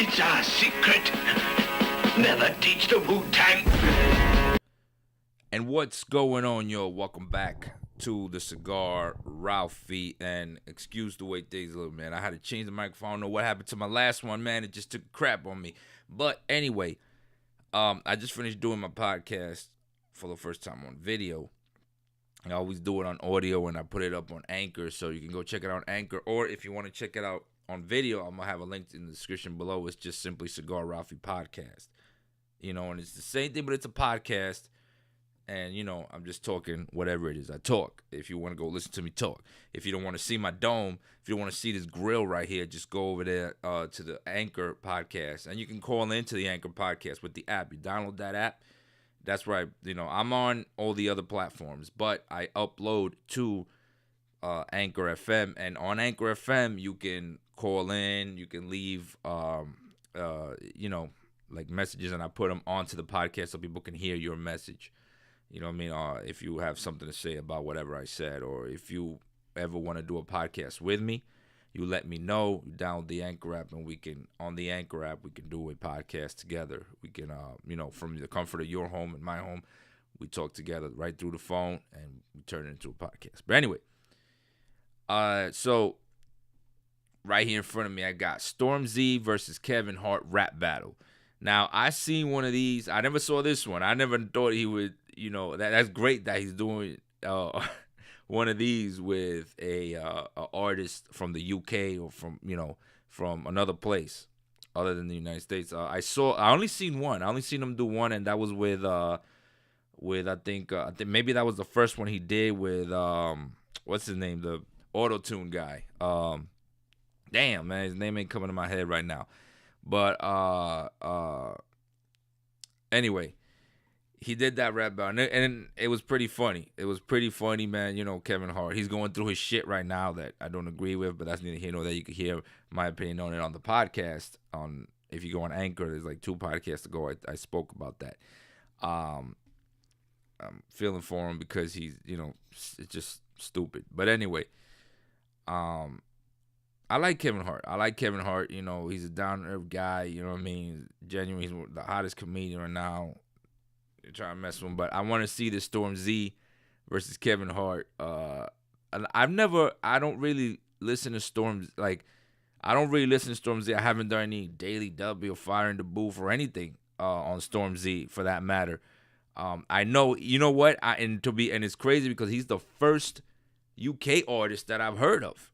It's our secret. Never teach the Wu-Tang. And what's going on, yo? Welcome back to the Cigar Ralphie. And excuse the way things look, man. I had to change the microphone. I don't know what happened to my last one, man. It just took crap on me. But anyway, I just finished doing my podcast for the first time on video. I always do it on audio, and I put it up on Anchor, so you can go check it out on Anchor. Or if you want to check it out on video, I'm going to have a link in the description below. It's just simply Cigar Ralphie Podcast. You know, and it's the same thing, but it's a podcast. And, you know, I'm just talking whatever it is. I talk. If you want to go listen to me talk. If you don't want to see my dome, if you don't want to see this grill right here, just go over there to the Anchor Podcast. And you can call into the Anchor Podcast with the app. You download that app. That's right. I'm on all the other platforms, but I upload to Anchor FM. And on Anchor FM, you can call in. You can leave, like messages, and I put them onto the podcast so people can hear your message. You know what I mean? If you have something to say about whatever I said, or if you ever want to do a podcast with me, you let me know. You download the Anchor app, and on the Anchor app, we can do a podcast together. We can, from the comfort of your home and my home, we talk together right through the phone, and we turn it into a podcast. But anyway, so right here in front of me, I got Stormzy versus Kevin Hart rap battle. Now, I seen one of these. I never saw this one. I never thought he would, that's great that he's doing one of these with a artist from the UK or from another place other than the United States. I only seen one. I only seen him do one, and that was with I think maybe that was the first one he did with what's his name, the auto-tune guy. Damn, man, his name ain't coming to my head right now. But anyway, he did that rap battle, and it was pretty funny. It was pretty funny, man. Kevin Hart, he's going through his shit right now that I don't agree with, but that's neither here nor there. You can hear my opinion on it on the podcast. If you go on Anchor, there's like 2 podcasts ago I spoke about that. I'm feeling for him because he's, it's just stupid. But anyway, I like Kevin Hart. He's a down-to-earth guy. You know what I mean? Genuinely, he's the hottest comedian right now. You're trying to mess with him. But I want to see the Stormzy versus Kevin Hart. I don't really listen to Stormzy. I don't really listen to Stormzy. I haven't done any Daily W or Fire in the Booth or anything on Stormzy for that matter. I know, you know what? And it's crazy because he's the first UK artist that I've heard of.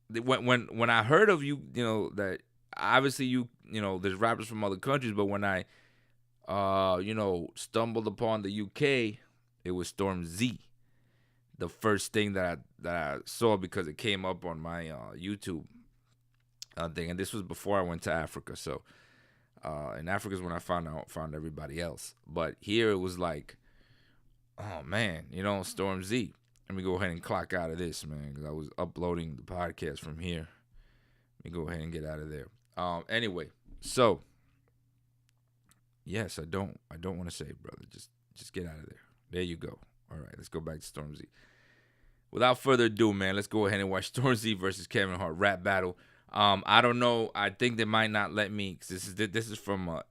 When I heard of that obviously there's rappers from other countries, but when I stumbled upon the UK, it was Stormzy, the first thing that I saw because it came up on my YouTube thing, and this was before I went to Africa. So in Africa is when I found everybody else, but here it was like, oh man, Stormzy. Let me go ahead and clock out of this, man, because I was uploading the podcast from here. Let me go ahead and get out of there. Anyway, so yes, I don't want to say it, brother. Just get out of there. There you go. All right, let's go back to Stormzy. Without further ado, man, let's go ahead and watch Stormzy versus Kevin Hart rap battle. I don't know. I think they might not let me. Cause this is from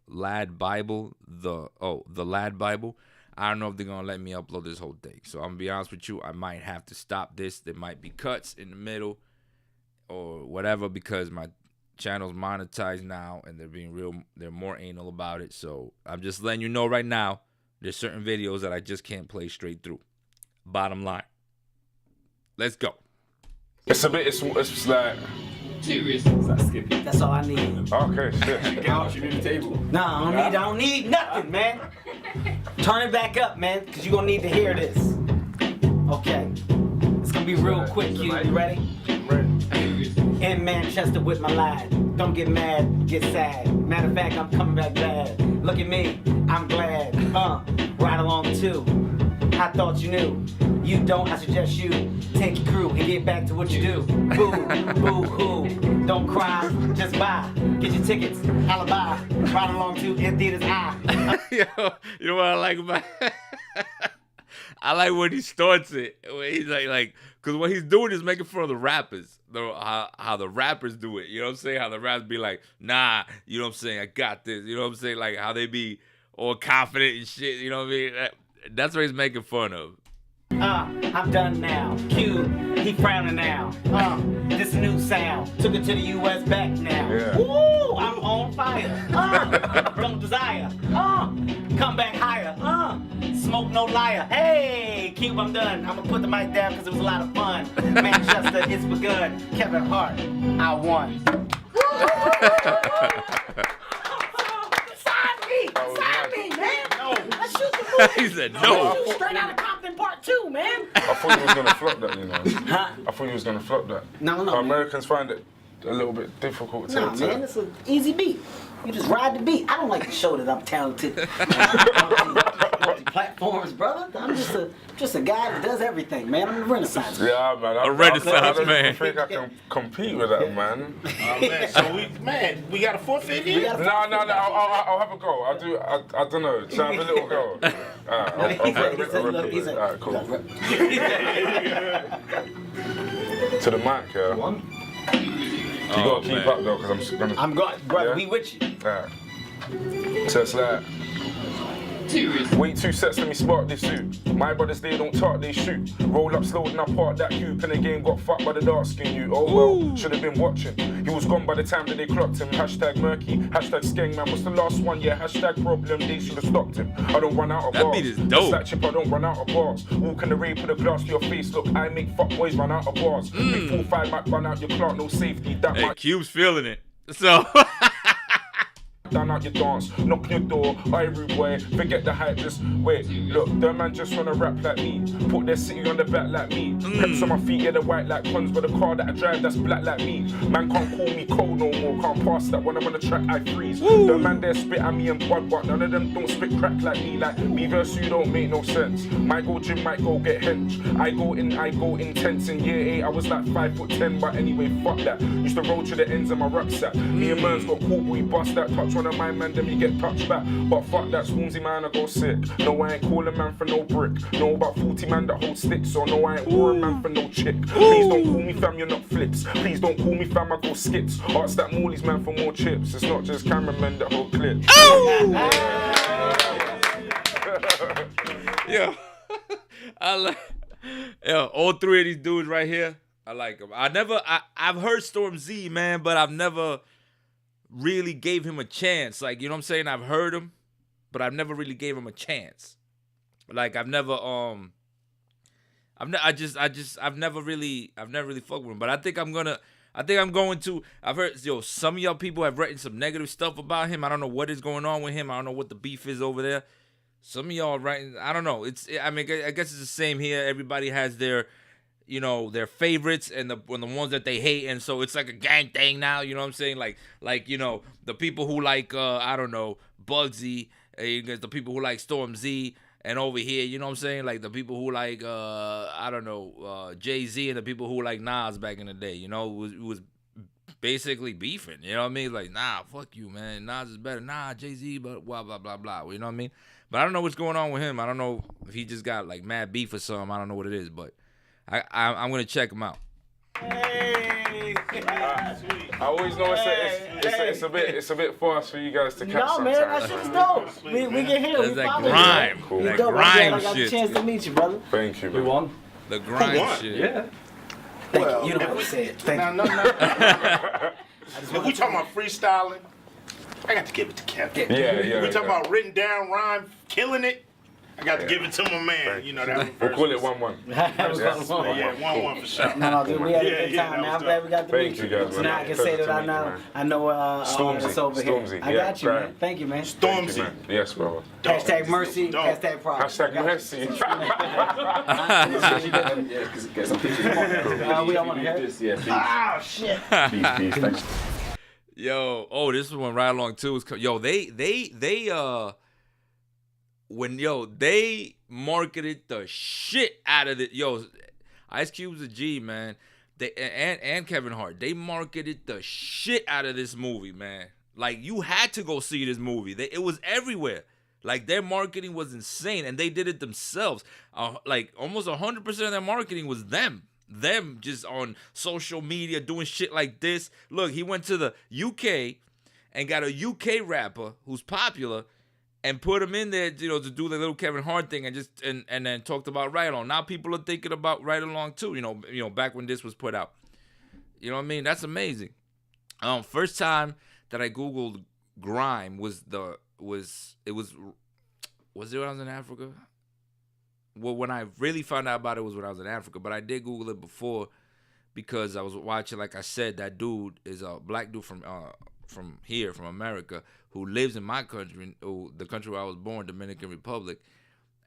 Lad Bible. The Lad Bible. I don't know if they're going to let me upload this whole thing. So I'm going to be honest with you. I might have to stop this. There might be cuts in the middle or whatever because my channel's monetized now and they're more anal about it. So I'm just letting you know right now, there's certain videos that I just can't play straight through. Bottom line. Let's go. It's like... Serious. That's all I need. Okay, shit. You need the table. Nah, I don't need nothing, man. Turn it back up, man, because you're going to need to hear this. Okay. It's going to be real quick, you ready? I'm ready. In Manchester with my lad. Don't get mad, get sad. Matter of fact, I'm coming back bad. Look at me, I'm glad. Ride along too. I thought you knew. You don't, I suggest you take your crew and get back to what you do. Boo, boo, hoo. Don't cry, just buy. Get your tickets, alibi. Ride along to in theaters, Yo, you know what I like about I like when he starts it. When he's like, because what he's doing is making fun of the rappers. How the rappers do it. You know what I'm saying? How the rappers be like, nah, you know what I'm saying? I got this. You know what I'm saying? Like how they be all confident and shit. You know what I mean? That's what he's making fun of. I'm done now. Q, he frowning now. This new sound. Took it to the US back now. Yeah. Woo, I'm on fire. Don't desire. Come back higher. Smoke no liar. Hey, Q, I'm done. I'm gonna put the mic down because it was a lot of fun. Manchester, it's begun. Kevin Hart, I won. Sign me, man. No. Let's shoot the movie. He said no. Let's shoot Straight Outta Compton Part 2, man. I thought you was gonna flop that, you know. Huh? I thought you was gonna flop that. No, Americans find it a little bit difficult to. Nah, man, it's an easy beat. You just ride the beat. I don't like to show that I'm talented. Multi-platforms, brother. I'm just a guy that does everything, man. I'm a Renaissance man. Yeah, man. A Renaissance man. I think I can compete with that, man. Man, so we got a forfeit here? No. I'll have a go. I don't know. Shall I have a little go? Alright, cool. To the mic, yeah. One. You gotta keep up though, because I'm gonna. I'm going, brother. Yeah? We with you. Alright. So it's like. Wait 2 sets, let me spark this suit. My brothers, they don't talk, they shoot. Roll up slow and I park that coupe, and the game got fucked by the dark skin you. Oh well, should have been watching. He was gone by the time that they clocked him. Hashtag murky, hashtag skeng man. What's the last one? Yeah, hashtag problem, they should have stopped him. I don't run out of That bars. beat is dope. It's like chip, I don't run out of bars. Walk in the rain, put a glass to your face. Look, I make fuck boys run out of bars. Big 4-5 might run out your clock, no safety. That Hey, might Cube's feeling it. So. down out your dance, knock your door, I rude boy, forget the hype, just wait, look, the man just wanna rap like me, put their city on the back like me, Peps on my feet, yeah, the white like cons, but the car that I drive, that's black like me, man can't call me cold no more, can't pass that when I'm on the track, I freeze, the man there spit at me and bud, but none of them don't spit crack like me versus you don't make no sense, might go gym, might go get hench, I go intense, in year 8, I was like 5'10", but anyway, fuck that, used to roll to the ends of my rucksack, me and Merns got cool, boy, bust that touch one of my man, then me get touched back. But fuck that Stormzy man, I go sick. No, I ain't calling man for no brick. No, about 40 man that hold sticks. So no, I ain't warring man for no chick. Please don't call me fam, you're not flips. Please don't call me fam, I go skips. Ask that Morley's man for more chips. It's not just cameramen that hold clips. Yo, I like. Yo, all three of these dudes right here, I like them. I've heard Stormzy, man, but I've never really gave him a chance. Like, you know what I'm saying? I've heard him, but I've never really gave him a chance. Like, I've never really fucked with him. But I think I'm going to. I've heard, some of y'all people have written some negative stuff about him. I don't know what is going on with him. I don't know what the beef is over there. Some of y'all writing, I don't know. I guess it's the same here. Everybody has their, their favorites and the ones that they hate, and so it's like a gang thing now. You know what I'm saying? Like the people who like I don't know, Bugsy, the people who like Stormzy, and over here, you know what I'm saying? Like the people who like I don't know, Jay-Z, and the people who like Nas back in the day. It was basically beefing. You know what I mean? Like, nah, fuck you, man. Nas is better. Nah, Jay-Z, but blah blah blah blah. You know what I mean? But I don't know what's going on with him. I don't know if he just got like mad beef or something. I don't know what it is, but I'm gonna check him out. Hey. I always know it's a bit fast for you guys to catch. No, man, that sometimes. shit's dope. We get here. That's We that follow grime. you. Cool. You That dope. grime I got shit. a chance to meet you, brother. Thank you. We won. The grind won? shit. Yeah. Thank Well, you. You don't have to say it. Thank No, you. no. If we talking about freestyling, I got to give it to Kevin. Yeah. We talking about written down rhyme, killing it. I got to give it to my man. You know that. We'll call it 1-1. That was fun. Yeah, 1-1 for sure. No, dude, we had a good time, man. I'm glad we got to Thank meet you guys, So man. now I can Pleasure say to that I meet know. you, man. I know artists over here. Stormzy, I yeah, got you, right. man. Thank you, man. Thank you, Stormzy. man. Yes, bro. Hashtag mercy. Dope. Hashtag pride. Hashtag mercy. Yeah, because get some pictures. We don't want to hear it. Yeah, please. Oh, shit. Please, thanks. Yo, this one right along too. They marketed the shit out of it. Yo, Ice Cube's a G, man. And Kevin Hart, they marketed the shit out of this movie, man. Like, you had to go see this movie. It was everywhere. Like their marketing was insane, and they did it themselves. Like almost 100% of their marketing was them just on social media doing shit like this. Look, he went to the UK and got a UK rapper who's popular and put him in there, to do the little Kevin Hart thing, and then talked about Ride Along. Now people are thinking about Ride Along too. Back when this was put out. You know what I mean? That's amazing. First time that I Googled grime was it when I was in Africa? Well, when I really found out about it was when I was in Africa, but I did Google it before because I was watching, like I said, that dude is a black dude from here, from America, who lives in my country, the country where I was born, Dominican Republic,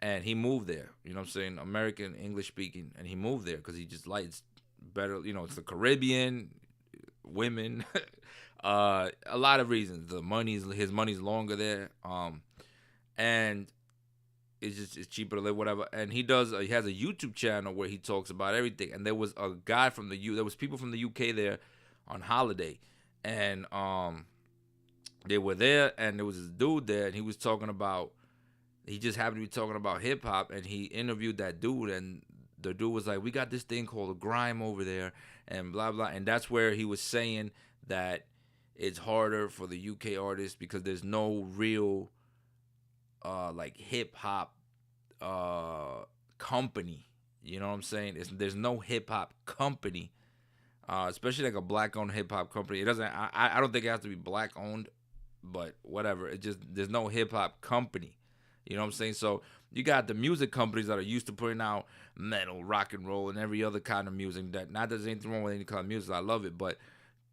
and he moved there. You know what I'm saying? American, English speaking, and he moved there because he just likes better, it's the Caribbean, women, a lot of reasons. His money's longer there, and it's cheaper to live, whatever. And he has a YouTube channel where he talks about everything. And there was a guy there was people from the UK there on holiday, and they were there, and there was this dude there, and he just happened to be talking about hip hop, and he interviewed that dude, and the dude was like, we got this thing called a grime over there, and blah, blah. And that's where he was saying that it's harder for the UK artists because there's no real, like, hip-hop company. You know what I'm saying? There's no hip-hop company, especially like a black-owned hip-hop company. It doesn't, I don't think it has to be black-owned, but whatever. There's no hip-hop company. You know what I'm saying? So you got the music companies that are used to putting out metal, rock and roll, and every other kind of music. Not that there's anything wrong with any kind of music. I love it, but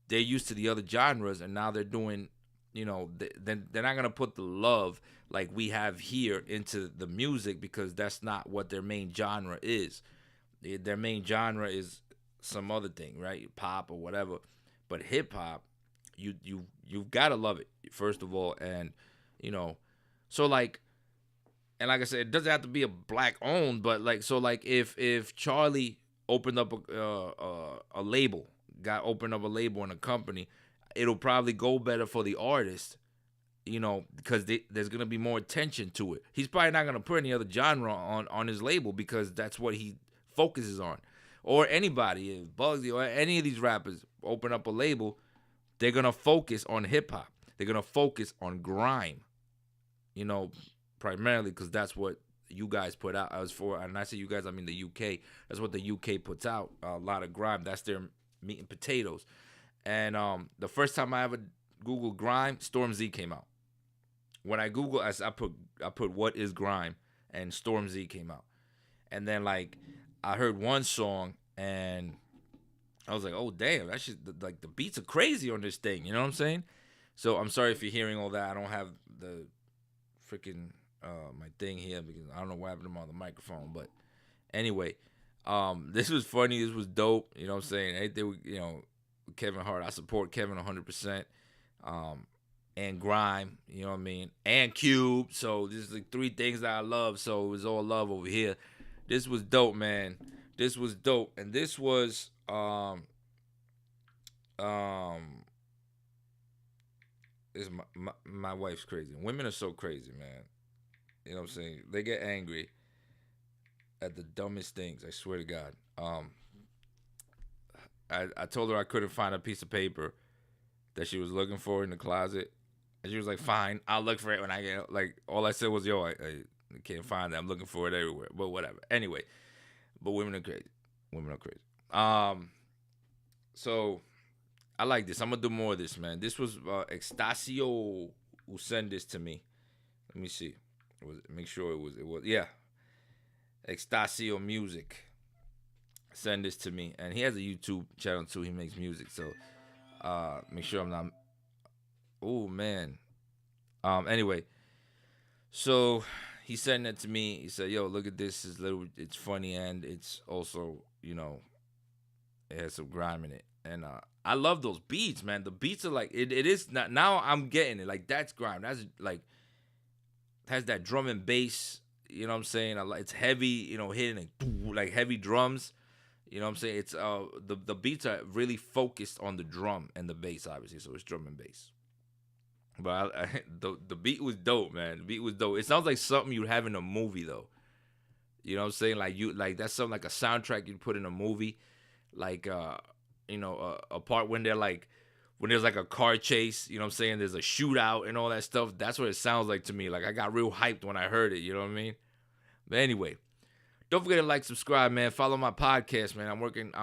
they're used to the other genres, and now they're doing, they're not going to put the love like we have here into the music because that's not what their main genre is. Their main genre is some other thing, right? Pop or whatever. But hip-hop, you've got to love it, first of all. And, so like, and like I said, it doesn't have to be a black owned, but like, so like if Charlie opened up a label, opened up a label in a company, it'll probably go better for the artist, because there's gonna be more attention to it. He's probably not gonna put any other genre on his label because that's what he focuses on. Or anybody, if Bugsy or any of these rappers open up a label, they're gonna focus on hip hop. They're gonna focus on grime, primarily because that's what you guys put out. And I say you guys, I mean the UK. That's what the UK puts out, a lot of grime. That's their meat and potatoes. And the first time I ever Googled grime, Stormzy came out. When I Google, I put what is grime, and Stormzy came out. And then like I heard one song, and I was like, oh damn, that shit, like the beats are crazy on this thing. You know what I'm saying? So I'm sorry if you're hearing all that. I don't have the freaking my thing here because I don't know what happened to the microphone. But anyway, this was funny. This was dope. You know what I'm saying? Anything, Kevin Hart. I support Kevin 100%. And grime, you know what I mean? And Cube. So this is like three things that I love. So it was all love over here. This was dope, man. This was dope. And this was this my wife's crazy. Women are so crazy, man. You know what I'm saying? They get angry at the dumbest things. I swear to God. I told her I couldn't find a piece of paper that she was looking for in the closet, and she was like, "Fine, I'll look for it when I get." Like, all I said was, "Yo, I can't find it. I'm looking for it everywhere." But whatever. Anyway, but women are crazy. Women are crazy. So I like this. I'm gonna do more of this, man. This was Extasio who sent this to me. Let me see. Make sure it was yeah. Extasio Music send this to me, and he has a YouTube channel too. He makes music, so make sure I'm not. Oh man. Anyway, so he sent that to me. He said, "Yo, look at this. It's funny, and it's also, it has some grime in it." And I love those beats, man. The beats are like it is not, now I'm getting it. Like, that's grime. That's like has that drum and bass. You know what I'm saying? It's heavy. Hitting like heavy drums. You know what I'm saying? It's the beats are really focused on the drum and the bass, obviously. So it's drum and bass. But the beat was dope, man. The beat was dope. It sounds like something you'd have in a movie, though. You know what I'm saying? Like that's something like a soundtrack you'd put in a movie, like a part when they're like when there's like a car chase. You know what I'm saying? There's a shootout and all that stuff. That's what it sounds like to me. Like I got real hyped when I heard it. You know what I mean? But anyway, don't forget to like, subscribe, man. Follow my podcast, man. I'm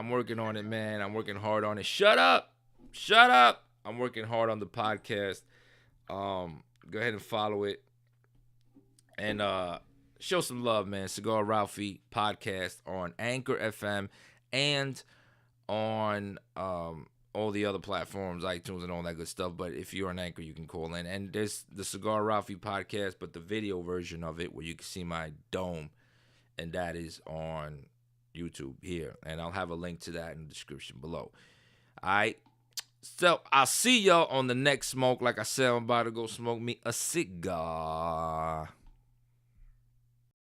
working on it, man. I'm working hard on it. Shut up. I'm working hard on the podcast. Go ahead and follow it. And show some love, man. Cigar Ralphie podcast on Anchor FM and on all the other platforms, iTunes and all that good stuff. But if you're an Anchor, you can call in. And there's the Cigar Ralphie podcast, but the video version of it where you can see my dome. And that is on YouTube here. And I'll have a link to that in the description below. All right. So I'll see y'all on the next smoke. Like I said, I'm about to go smoke me a cigar.